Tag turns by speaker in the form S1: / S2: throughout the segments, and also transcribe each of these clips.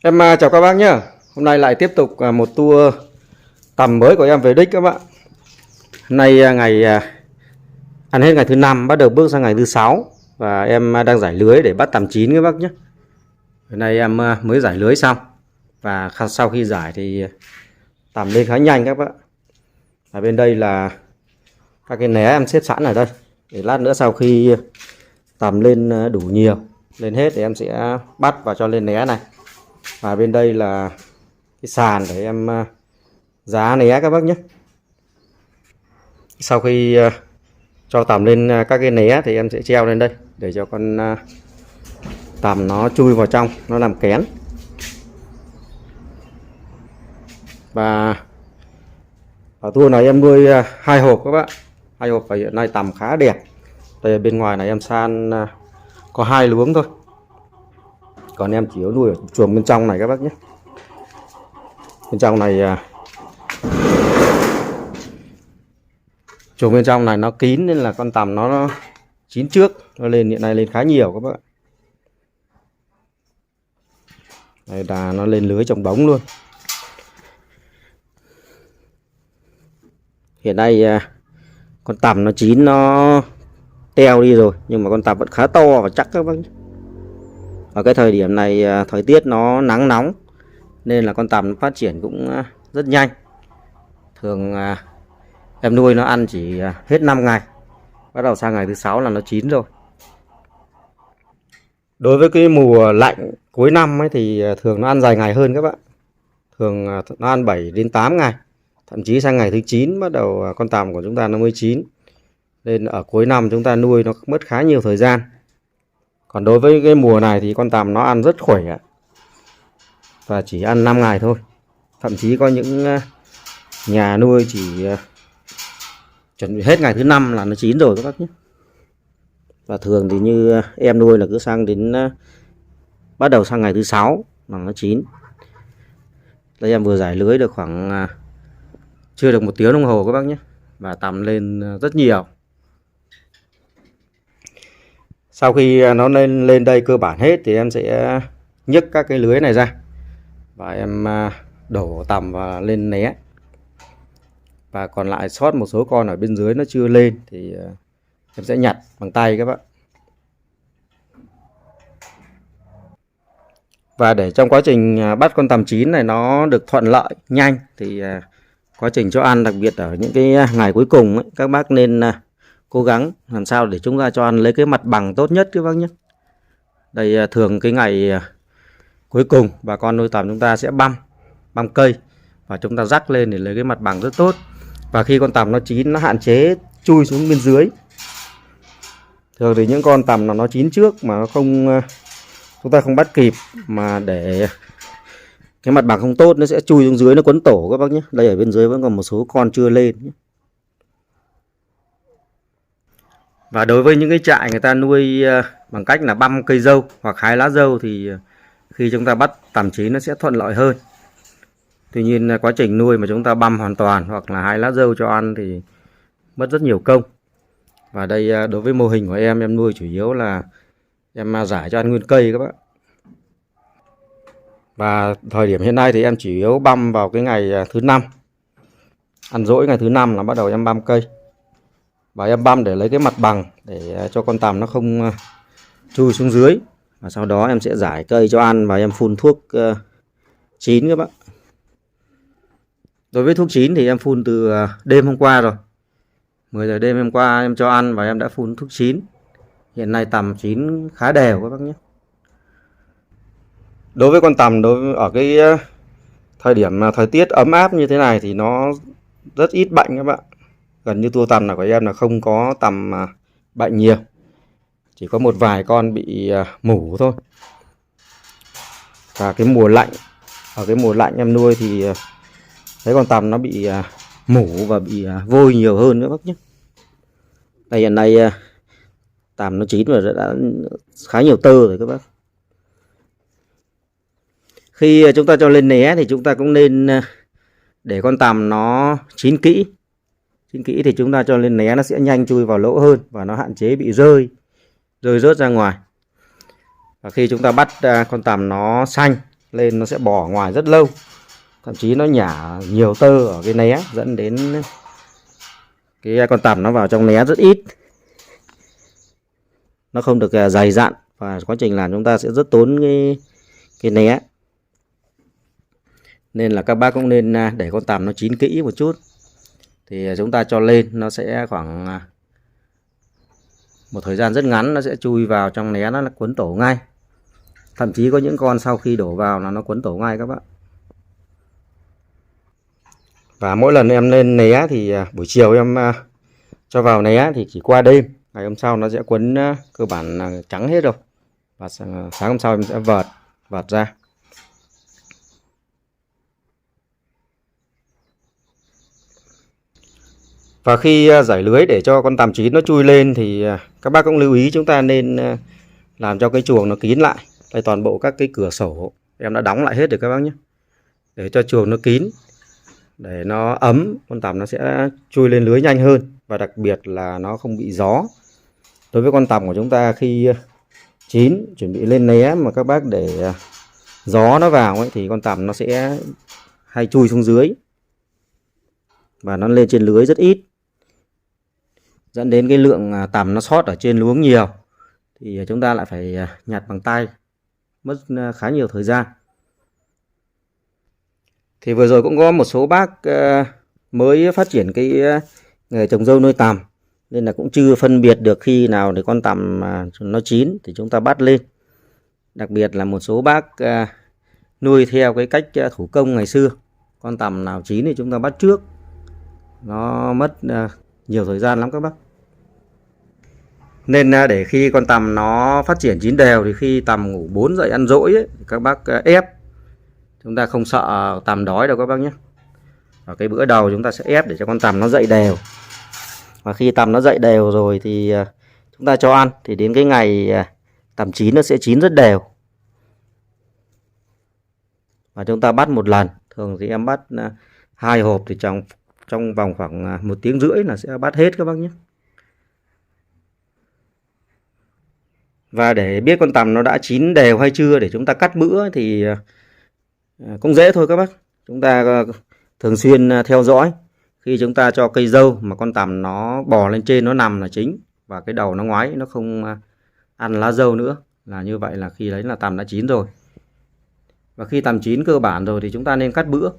S1: Chào các bác nhé. Hôm nay lại tiếp tục một tour tầm mới của em về đích các bạn. Hôm nay ăn hết ngày thứ 5, bắt đầu bước sang ngày thứ 6 và em đang giải lưới để bắt tầm 9 các bác nhé. Hôm nay em mới giải lưới xong và sau khi giải thì tầm lên khá nhanh các bác. Ở bên đây là các cái né em xếp sẵn ở đây. Để lát nữa sau khi tầm lên đủ nhiều, lên hết thì em sẽ bắt và cho lên né này. Và bên đây là cái sàn để em giá né các bác nhé. Sau khi cho tầm lên các cái né thì em sẽ treo lên đây để cho con tầm nó chui vào trong, nó làm kén. Và ở tour này em nuôi 2 hộp các bác, 2 hộp và hiện nay tầm khá đẹp. Đây bên ngoài này em san có 2 luống thôi, còn em chỉ có nuôi ở chuồng bên trong này các bác nhé. Bên trong này chuồng bên trong này nó kín nên là con tầm nó chín trước, nó lên hiện nay lên khá nhiều các bác. Đây là nó lên lưới trong bóng luôn. Hiện nay con tầm nó chín, nó teo đi rồi nhưng mà con tầm vẫn khá to và chắc các bác nhé. Ở cái thời điểm này thời tiết nó nắng nóng nên là con tầm phát triển cũng rất nhanh. Thường em nuôi nó ăn chỉ hết 5 ngày, bắt đầu sang ngày thứ 6 là nó chín rồi. Đối với cái mùa lạnh cuối năm ấy thì thường nó ăn dài ngày hơn các bạn. Thường nó ăn 7 đến 8 ngày. Thậm chí sang ngày thứ 9 bắt đầu con tầm của chúng ta nó mới chín. Nên ở cuối năm chúng ta nuôi nó mất khá nhiều thời gian. Còn đối với cái mùa này thì con tầm nó ăn rất khỏe và chỉ ăn 5 ngày thôi. Thậm chí có những nhà nuôi chỉ chuẩn bị hết ngày thứ 5 là nó chín rồi các bác nhé. Và thường thì như em nuôi là cứ sang đến bắt đầu sang ngày thứ 6 là nó chín. Đây em vừa giải lưới được khoảng chưa được 1 tiếng đồng hồ các bác nhé. Và tầm lên rất nhiều. Sau khi nó lên đây cơ bản hết thì em sẽ nhấc các cái lưới này ra và em đổ tầm và lên né. Và còn lại sót một số con ở bên dưới nó chưa lên thì em sẽ nhặt bằng tay các bạn. Và để trong quá trình bắt con tầm chín này nó được thuận lợi, nhanh thì quá trình cho ăn, đặc biệt ở những cái ngày cuối cùng ấy, các bác nên cố gắng làm sao để chúng ta cho ăn lấy cái mặt bằng tốt nhất các bác nhé. Đây thường cái ngày cuối cùng bà con nuôi tầm chúng ta sẽ băm cây và chúng ta rắc lên để lấy cái mặt bằng rất tốt. Và khi con tầm nó chín nó hạn chế chui xuống bên dưới. Thường thì những con tầm nó chín trước mà nó không, chúng ta không bắt kịp mà để cái mặt bằng không tốt, nó sẽ chui xuống dưới, nó quấn tổ các bác nhé. Đây ở bên dưới vẫn còn một số con chưa lên nhé. Và đối với những cái trại người ta nuôi bằng cách là băm cây dâu hoặc hái lá dâu thì khi chúng ta bắt tầm chín nó sẽ thuận lợi hơn. Tuy nhiên quá trình nuôi mà chúng ta băm hoàn toàn hoặc là hái lá dâu cho ăn thì mất rất nhiều công. Và đây đối với mô hình của em nuôi chủ yếu là em giải cho ăn nguyên cây các bạn. Và thời điểm hiện nay thì em chủ yếu băm vào cái ngày thứ 5. Ăn dỗi ngày thứ 5 là bắt đầu em băm cây. Và em băm để lấy cái mặt bằng để cho con tầm nó không chui xuống dưới. Và sau đó em sẽ giải cây cho ăn và em phun thuốc chín các bạn. Đối với thuốc chín thì em phun từ đêm hôm qua rồi. 10 giờ đêm hôm qua em cho ăn và em đã phun thuốc chín. Hiện nay tầm chín khá đều các bác nhé. Đối với con tầm ở cái thời điểm thời tiết ấm áp như thế này thì nó rất ít bệnh các bạn. Gần như tua tầm là của em là không có tầm bệnh nhiều. Chỉ có một vài con bị mủ thôi. Và cái mùa lạnh, ở cái mùa lạnh em nuôi thì thấy con tầm nó bị mủ và bị vôi nhiều hơn nữa bác nhé. Đây hiện nay tầm nó chín và đã khá nhiều tơ rồi các bác. Khi chúng ta cho lên né thì chúng ta cũng nên để con tầm nó chín kỹ. Chín kỹ thì chúng ta cho lên né nó sẽ nhanh chui vào lỗ hơn và nó hạn chế bị rơi rớt ra ngoài. Và khi chúng ta bắt con tầm nó xanh lên nó sẽ bò ở ngoài rất lâu, thậm chí nó nhả nhiều tơ ở cái né, dẫn đến cái con tằm nó vào trong né rất ít, nó không được dày dặn, và quá trình làm chúng ta sẽ rất tốn cái né. Nên là các bác cũng nên để con tằm nó chín kỹ một chút, thì chúng ta cho lên nó sẽ khoảng một thời gian rất ngắn nó sẽ chui vào trong né, nó quấn tổ ngay. Thậm chí có những con sau khi đổ vào là nó quấn tổ ngay các bạn. Và mỗi lần em lên né thì buổi chiều em cho vào né thì chỉ qua đêm, ngày hôm sau nó sẽ quấn cơ bản là trắng hết rồi, và sáng hôm sau em sẽ vợt ra. Và khi giải lưới để cho con tằm chín nó chui lên thì các bác cũng lưu ý chúng ta nên làm cho cái chuồng nó kín lại. Đây, toàn bộ các cái cửa sổ em đã đóng lại hết rồi các bác nhé, để cho chuồng nó kín, để nó ấm, con tằm nó sẽ chui lên lưới nhanh hơn, và đặc biệt là nó không bị gió. Đối với con tằm của chúng ta khi chín chuẩn bị lên né mà các bác để gió nó vào ấy, thì con tằm nó sẽ hay chui xuống dưới và nó lên trên lưới rất ít, dẫn đến cái lượng tằm nó sót ở trên luống nhiều, thì chúng ta lại phải nhặt bằng tay, mất khá nhiều thời gian. Thì vừa rồi cũng có một số bác mới phát triển cái nghề trồng dâu nuôi tằm, nên là cũng chưa phân biệt được khi nào để con tằm nó chín thì chúng ta bắt lên. Đặc biệt là một số bác nuôi theo cái cách thủ công ngày xưa, con tằm nào chín thì chúng ta bắt trước, nó mất nhiều thời gian lắm các bác. Nên để khi con tằm nó phát triển chín đều thì khi tằm ngủ 4 dậy ăn dỗi ấy, các bác ép, chúng ta không sợ tằm đói đâu các bác nhé. Ở cái bữa đầu chúng ta sẽ ép để cho con tằm nó dậy đều, và khi tằm nó dậy đều rồi thì chúng ta cho ăn, thì đến cái ngày tằm chín nó sẽ chín rất đều. Và chúng ta bắt một lần, thường thì em bắt 2 hộp thì trong vòng khoảng 1 tiếng rưỡi là sẽ bắt hết các bác nhé. Và để biết con tằm nó đã chín đều hay chưa để chúng ta cắt bữa thì cũng dễ thôi các bác. Chúng ta thường xuyên theo dõi, khi chúng ta cho cây dâu mà con tằm nó bò lên trên, nó nằm là chính, và cái đầu nó ngoáy, nó không ăn lá dâu nữa, là như vậy là khi đấy là tằm đã chín rồi. Và khi tằm chín cơ bản rồi thì chúng ta nên cắt bữa,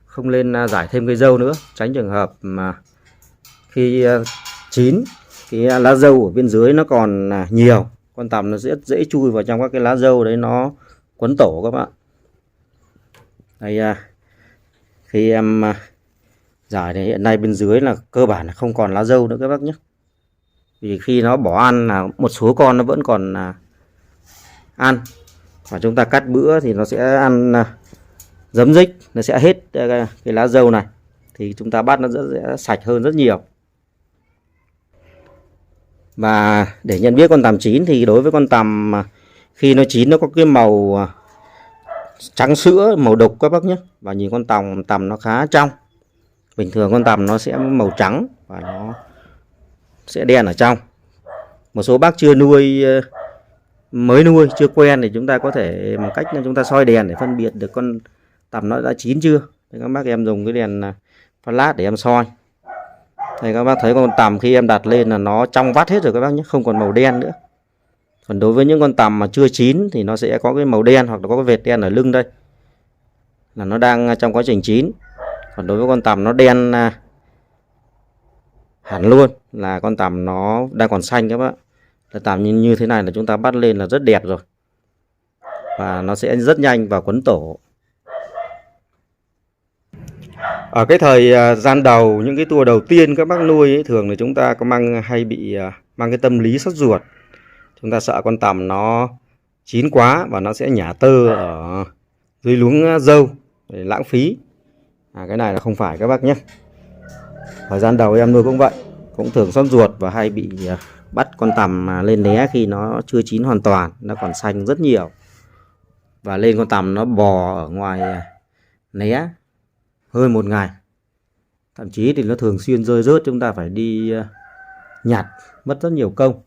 S1: không nên giải thêm cây dâu nữa, tránh trường hợp mà khi chín cái lá dâu ở bên dưới nó còn nhiều, con tằm nó sẽ dễ chui vào trong các cái lá dâu đấy, nó quấn tổ các bạn. Đây, khi em giải thì hiện nay bên dưới là cơ bản là không còn lá dâu nữa các bác nhé. Vì khi nó bỏ ăn là một số con nó vẫn còn ăn, và chúng ta cắt bữa thì nó sẽ ăn giấm dích, nó sẽ hết cái lá dâu này, thì chúng ta bắt nó sẽ sạch hơn rất nhiều. Và để nhận biết con tằm chín thì đối với con tằm khi nó chín nó có cái màu trắng sữa, màu đục các bác nhé, và nhìn con tằm nó khá trong. Bình thường con tằm nó sẽ màu trắng và nó sẽ đen ở trong. Một số bác chưa nuôi, mới nuôi chưa quen thì chúng ta có thể một cách là chúng ta soi đèn để phân biệt được con tằm nó đã chín chưa. Thì các bác em dùng cái đèn flash để em soi. Thì các bác thấy con tằm khi em đặt lên là nó trong vắt hết rồi các bác nhé, không còn màu đen nữa. Còn đối với những con tằm mà chưa chín thì nó sẽ có cái màu đen, hoặc là có cái vệt đen ở lưng đây, là nó đang trong quá trình chín. Còn đối với con tằm nó đen hẳn luôn là con tằm nó đang còn xanh các bác. Là tằm như thế này là chúng ta bắt lên là rất đẹp rồi, và nó sẽ rất nhanh vào quấn tổ. Ở cái thời gian đầu, những cái tua đầu tiên các bác nuôi ấy, thường là chúng ta có hay bị mang cái tâm lý sốt ruột. Chúng ta sợ con tằm nó chín quá và nó sẽ nhả tơ ở dưới luống dâu để lãng phí. Cái này là không phải các bác nhé. Thời gian đầu em nuôi cũng vậy, cũng thường sốt ruột và hay bị bắt con tằm lên né khi nó chưa chín hoàn toàn, nó còn xanh rất nhiều, và lên con tằm nó bò ở ngoài né hơn 1 ngày, thậm chí thì nó thường xuyên rơi rớt, chúng ta phải đi nhặt, mất rất nhiều công.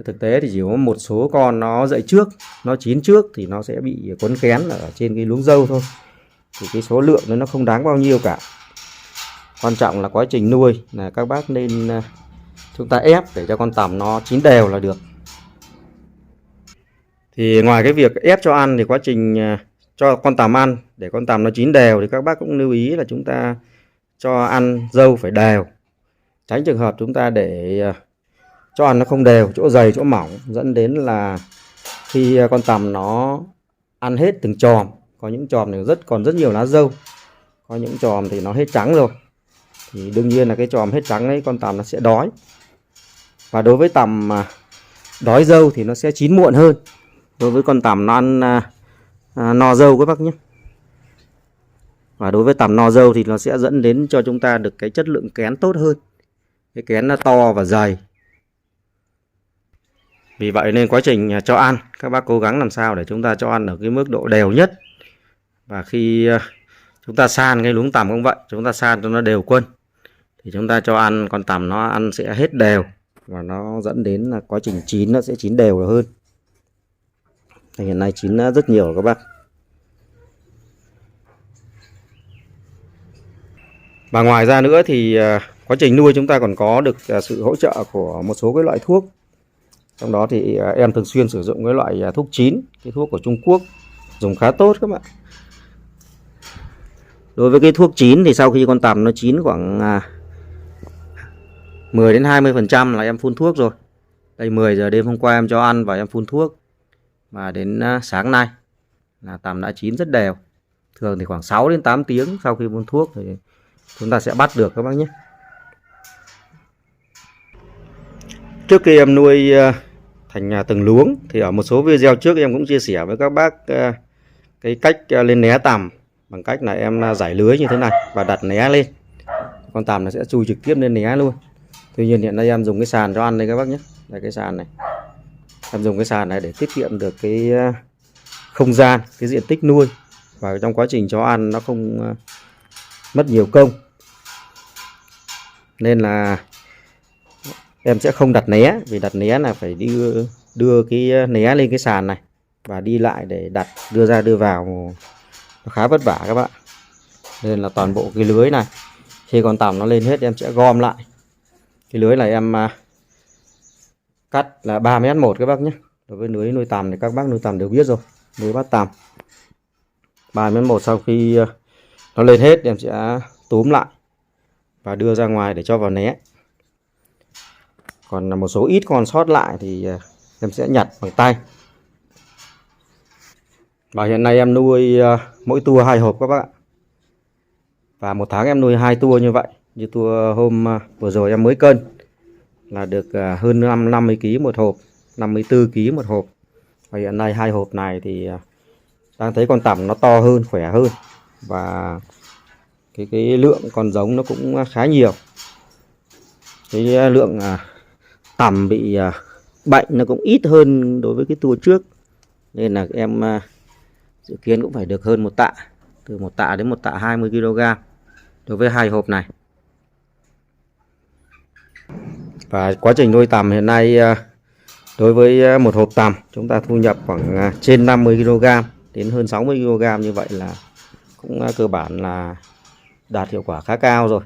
S1: Thực tế thì chỉ có một số con nó dậy trước, nó chín trước thì nó sẽ bị quấn kén ở trên cái luống râu thôi. Thì cái số lượng nó không đáng bao nhiêu cả. Quan trọng là quá trình nuôi là các bác nên chúng ta ép để cho con tằm nó chín đều là được. Thì ngoài cái việc ép cho ăn thì quá trình cho con tằm ăn để con tằm nó chín đều thì các bác cũng lưu ý là chúng ta cho ăn dâu phải đều. Tránh trường hợp chúng ta để cho ăn nó không đều, chỗ dày chỗ mỏng, dẫn đến là khi con tằm nó ăn hết từng chòm, có những chòm này còn rất nhiều lá dâu, có những chòm thì nó hết trắng rồi, thì đương nhiên là cái chòm hết trắng ấy con tằm nó sẽ đói. Và đối với tằm mà đói dâu thì nó sẽ chín muộn hơn đối với con tằm nó ăn no dâu các bác nhé. Và đối với tằm no dâu thì nó sẽ dẫn đến cho chúng ta được cái chất lượng kén tốt hơn, cái kén nó to và dày. Vì vậy nên quá trình cho ăn các bác cố gắng làm sao để chúng ta cho ăn ở cái mức độ đều nhất. Và khi chúng ta san cái luống tằm cũng vậy, chúng ta san cho nó đều quân thì chúng ta cho ăn con tằm nó ăn sẽ hết đều, và nó dẫn đến là quá trình chín nó sẽ chín đều hơn. Hiện nay chín rất nhiều các bác. Và ngoài ra nữa thì quá trình nuôi chúng ta còn có được sự hỗ trợ của một số cái loại thuốc. Trong đó thì em thường xuyên sử dụng cái loại thuốc chín, cái thuốc của Trung Quốc dùng khá tốt các bạn. Đối với cái thuốc chín thì sau khi con tằm nó chín khoảng 10 đến 20% là em phun thuốc rồi. Đây 10 giờ đêm hôm qua em cho ăn và em phun thuốc. Và đến sáng nay là tằm đã chín rất đều. Thường thì khoảng 6 đến 8 tiếng sau khi phun thuốc thì chúng ta sẽ bắt được các bác nhé. Trước khi em nuôi thành từng luống thì ở một số video trước em cũng chia sẻ với các bác cái cách lên né tằm bằng cách là em giải lưới như thế này và đặt né lên. Con tằm nó sẽ chui trực tiếp lên né luôn. Tuy nhiên hiện nay em dùng cái sàn cho ăn đây các bác nhé. Đây cái sàn này. Em dùng cái sàn này để tiết kiệm được cái không gian, cái diện tích nuôi, và trong quá trình cho ăn nó không mất nhiều công. Nên là em sẽ không đặt né, vì đặt né là phải đưa cái né lên cái sàn này và đi lại để đặt, đưa ra đưa vào, nó khá vất vả các bạn. Nên là toàn bộ cái lưới này khi con tằm nó lên hết em sẽ gom lại. Cái lưới này em cắt là 3m1 các bác nhé. Đối với lưới nuôi tằm thì các bác nuôi tằm đều biết rồi, lưới bắt tằm 3m1. Sau khi nó lên hết em sẽ túm lại và đưa ra ngoài để cho vào né. Còn một số ít con sót lại thì em sẽ nhặt bằng tay. Và hiện nay em nuôi mỗi tour 2 hộp các bác ạ. Và một tháng em nuôi 2 tour như vậy. Như tour hôm vừa rồi em mới cân là được hơn 50 kg một hộp, 54 kg một hộp. Và hiện nay 2 hộp này thì đang thấy con tằm nó to hơn, khỏe hơn, và cái lượng con giống nó cũng khá nhiều. Cái lượng tằm bị bệnh nó cũng ít hơn đối với cái tour trước, nên là em dự kiến cũng phải được hơn 1 tạ, từ 1 tạ đến 1 tạ 20 kg đối với 2 hộp này. Và quá trình nuôi tằm hiện nay đối với một hộp tằm chúng ta thu nhập khoảng trên 50 kg đến hơn 60 kg, như vậy là cũng cơ bản là đạt hiệu quả khá cao rồi.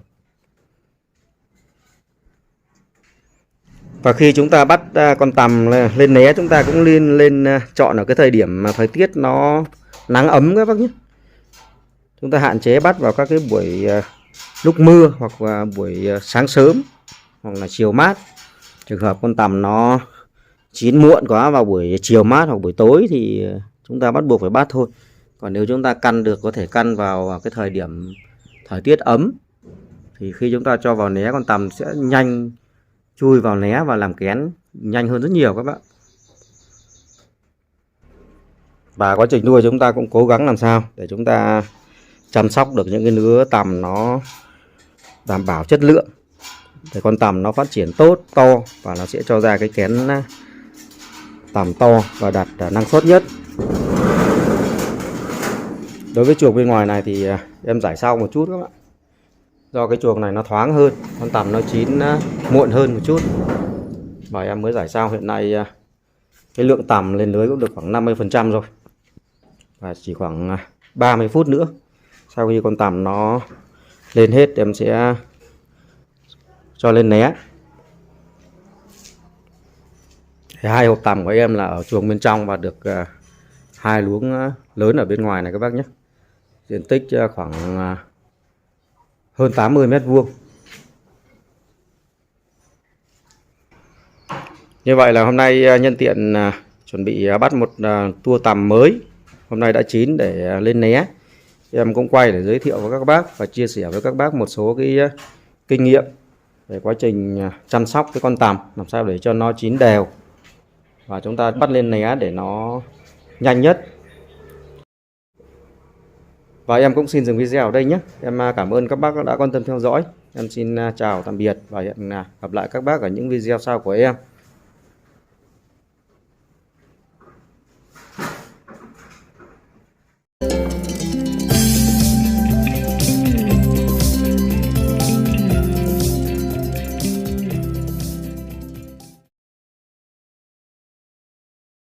S1: Và khi chúng ta bắt con tằm lên né, chúng ta cũng lên chọn ở cái thời điểm mà thời tiết nó nắng ấm các bác nhé. Chúng ta hạn chế bắt vào các cái buổi lúc mưa, hoặc là buổi sáng sớm, hoặc là chiều mát. Trường hợp con tằm nó chín muộn quá vào buổi chiều mát hoặc buổi tối thì chúng ta bắt buộc phải bắt thôi. Còn nếu chúng ta căn được, có thể căn vào cái thời điểm thời tiết ấm, thì khi chúng ta cho vào né, con tằm sẽ nhanh chui vào né và làm kén nhanh hơn rất nhiều các bạn. Và quá trình nuôi chúng ta cũng cố gắng làm sao để chúng ta chăm sóc được những cái lứa tằm nó đảm bảo chất lượng, để con tằm nó phát triển tốt, to, và nó sẽ cho ra cái kén tằm to và đạt năng suất nhất. Đối với chuồng bên ngoài này thì em giải sau một chút các bạn. Do cái chuồng này nó thoáng hơn, con tằm nó chín muộn hơn một chút, Và em mới giải xong. Hiện nay cái lượng tằm lên lưới cũng được khoảng 50% rồi. Và chỉ khoảng 30 phút nữa, sau khi con tằm nó lên hết, em sẽ cho lên né. Thì 2 hộp tằm của em là ở chuồng bên trong và được 2 luống lớn ở bên ngoài này các bác nhé. Diện tích khoảng hơn 80 mét vuông. Như vậy là hôm nay nhân tiện chuẩn bị bắt một tua tằm mới. Hôm nay đã chín để lên né. Em cũng quay để giới thiệu với các bác và chia sẻ với các bác một số cái kinh nghiệm về quá trình chăm sóc cái con tằm, làm sao để cho nó chín đều và chúng ta bắt lên né để nó nhanh nhất. Và em cũng xin dừng video ở đây nhé. Em cảm ơn các bác đã quan tâm theo dõi. Em xin chào tạm biệt và hẹn gặp lại các bác ở những video sau của em.